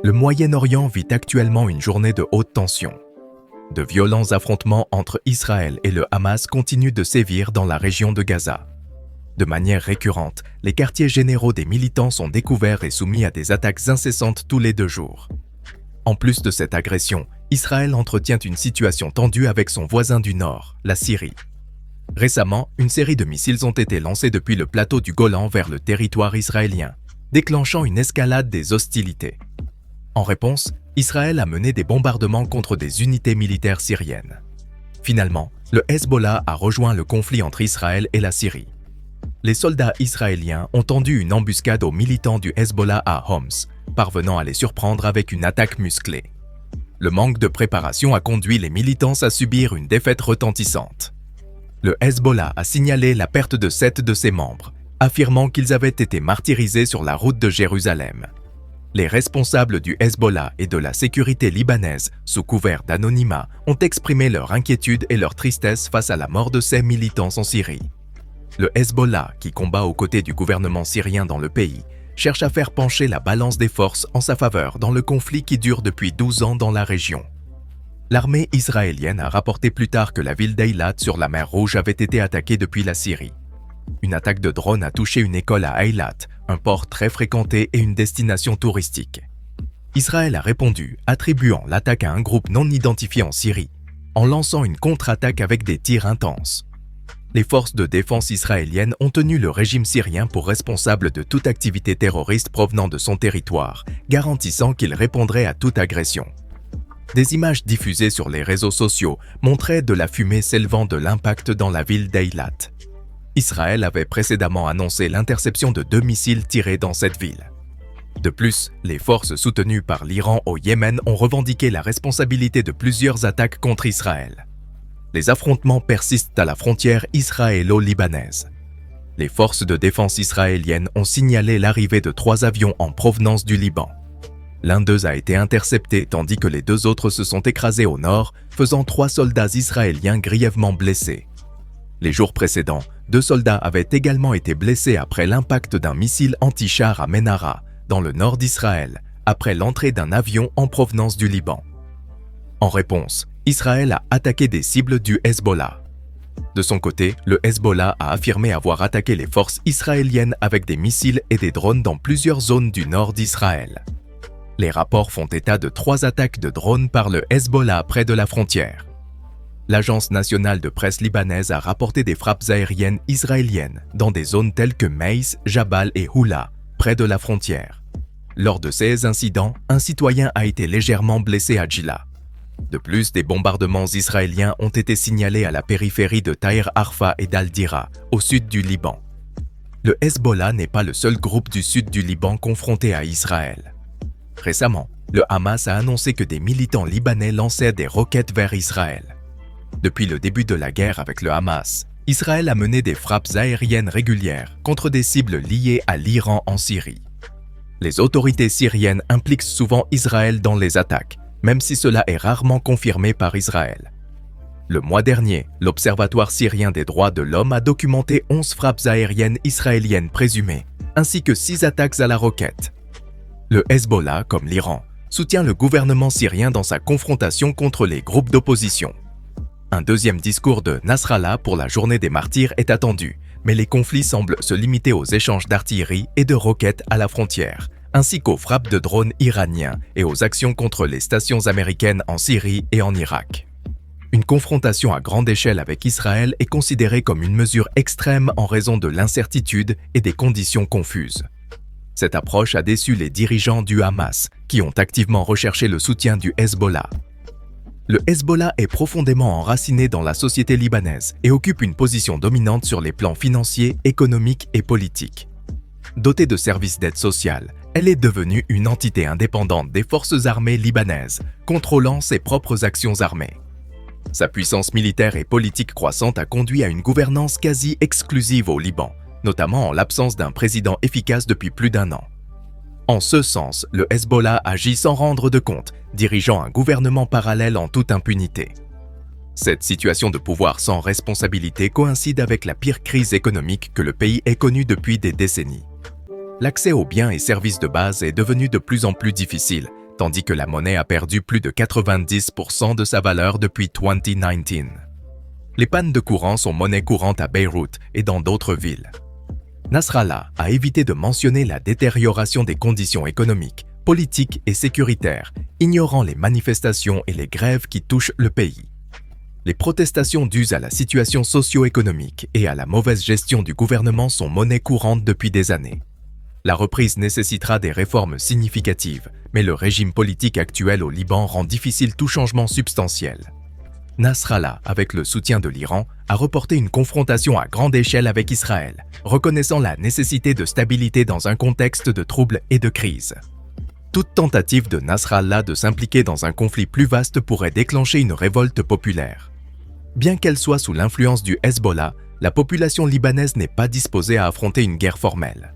Le Moyen-Orient vit actuellement une journée de haute tension. De violents affrontements entre Israël et le Hamas continuent de sévir dans la région de Gaza. De manière récurrente, les quartiers généraux des militants sont découverts et soumis à des attaques incessantes tous les 2 jours. En plus de cette agression, Israël entretient une situation tendue avec son voisin du Nord, la Syrie. Récemment, une série de missiles ont été lancés depuis le plateau du Golan vers le territoire israélien, déclenchant une escalade des hostilités. En réponse, Israël a mené des bombardements contre des unités militaires syriennes. Finalement, le Hezbollah a rejoint le conflit entre Israël et la Syrie. Les soldats israéliens ont tendu une embuscade aux militants du Hezbollah à Homs, parvenant à les surprendre avec une attaque musclée. Le manque de préparation a conduit les militants à subir une défaite retentissante. Le Hezbollah a signalé la perte de 7 de ses membres, affirmant qu'ils avaient été martyrisés sur la route de Jérusalem. Les responsables du Hezbollah et de la sécurité libanaise, sous couvert d'anonymat, ont exprimé leur inquiétude et leur tristesse face à la mort de ces militants en Syrie. Le Hezbollah, qui combat aux côtés du gouvernement syrien dans le pays, cherche à faire pencher la balance des forces en sa faveur dans le conflit qui dure depuis 12 ans dans la région. L'armée israélienne a rapporté plus tard que la ville d'Eilat sur la mer Rouge avait été attaquée depuis la Syrie. Une attaque de drone a touché une école à Eilat, un port très fréquenté et une destination touristique. Israël a répondu, attribuant l'attaque à un groupe non identifié en Syrie, en lançant une contre-attaque avec des tirs intenses. Les forces de défense israéliennes ont tenu le régime syrien pour responsable de toute activité terroriste provenant de son territoire, garantissant qu'il répondrait à toute agression. Des images diffusées sur les réseaux sociaux montraient de la fumée s'élevant de l'impact dans la ville d'Eilat. Israël avait précédemment annoncé l'interception de 2 missiles tirés dans cette ville. De plus, les forces soutenues par l'Iran au Yémen ont revendiqué la responsabilité de plusieurs attaques contre Israël. Les affrontements persistent à la frontière israélo-libanaise. Les forces de défense israéliennes ont signalé l'arrivée de 3 avions en provenance du Liban. L'un d'eux a été intercepté tandis que les 2 autres se sont écrasés au nord, faisant 3 soldats israéliens grièvement blessés. Les jours précédents, 2 soldats avaient également été blessés après l'impact d'un missile anti-char à Menara, dans le nord d'Israël, après l'entrée d'un avion en provenance du Liban. En réponse, Israël a attaqué des cibles du Hezbollah. De son côté, le Hezbollah a affirmé avoir attaqué les forces israéliennes avec des missiles et des drones dans plusieurs zones du nord d'Israël. Les rapports font état de 3 attaques de drones par le Hezbollah près de la frontière. L'Agence nationale de presse libanaise a rapporté des frappes aériennes israéliennes dans des zones telles que Meis, Jabal et Houla, près de la frontière. Lors de ces incidents, un citoyen a été légèrement blessé à Djila. De plus, des bombardements israéliens ont été signalés à la périphérie de Taïr Arfa et d'Al-Dira, au sud du Liban. Le Hezbollah n'est pas le seul groupe du sud du Liban confronté à Israël. Récemment, le Hamas a annoncé que des militants libanais lançaient des roquettes vers Israël. Depuis le début de la guerre avec le Hamas, Israël a mené des frappes aériennes régulières contre des cibles liées à l'Iran en Syrie. Les autorités syriennes impliquent souvent Israël dans les attaques, même si cela est rarement confirmé par Israël. Le mois dernier, l'Observatoire syrien des droits de l'homme a documenté 11 frappes aériennes israéliennes présumées, ainsi que 6 attaques à la roquette. Le Hezbollah, comme l'Iran, soutient le gouvernement syrien dans sa confrontation contre les groupes d'opposition. Un deuxième discours de Nasrallah pour la journée des martyrs est attendu, mais les conflits semblent se limiter aux échanges d'artillerie et de roquettes à la frontière, ainsi qu'aux frappes de drones iraniens et aux actions contre les stations américaines en Syrie et en Irak. Une confrontation à grande échelle avec Israël est considérée comme une mesure extrême en raison de l'incertitude et des conditions confuses. Cette approche a déçu les dirigeants du Hamas, qui ont activement recherché le soutien du Hezbollah. Le Hezbollah est profondément enraciné dans la société libanaise et occupe une position dominante sur les plans financiers, économiques et politiques. Dotée de services d'aide sociale, elle est devenue une entité indépendante des forces armées libanaises, contrôlant ses propres actions armées. Sa puissance militaire et politique croissante a conduit à une gouvernance quasi exclusive au Liban, notamment en l'absence d'un président efficace depuis plus d'1 an. En ce sens, le Hezbollah agit sans rendre de compte, dirigeant un gouvernement parallèle en toute impunité. Cette situation de pouvoir sans responsabilité coïncide avec la pire crise économique que le pays ait connue depuis des décennies. L'accès aux biens et services de base est devenu de plus en plus difficile, tandis que la monnaie a perdu plus de 90% de sa valeur depuis 2019. Les pannes de courant sont monnaie courante à Beyrouth et dans d'autres villes. Nasrallah a évité de mentionner la détérioration des conditions économiques, politiques et sécuritaires, ignorant les manifestations et les grèves qui touchent le pays. Les protestations dues à la situation socio-économique et à la mauvaise gestion du gouvernement sont monnaie courante depuis des années. La reprise nécessitera des réformes significatives, mais le régime politique actuel au Liban rend difficile tout changement substantiel. Nasrallah, avec le soutien de l'Iran, a reporté une confrontation à grande échelle avec Israël, reconnaissant la nécessité de stabilité dans un contexte de troubles et de crise. Toute tentative de Nasrallah de s'impliquer dans un conflit plus vaste pourrait déclencher une révolte populaire. Bien qu'elle soit sous l'influence du Hezbollah, la population libanaise n'est pas disposée à affronter une guerre formelle.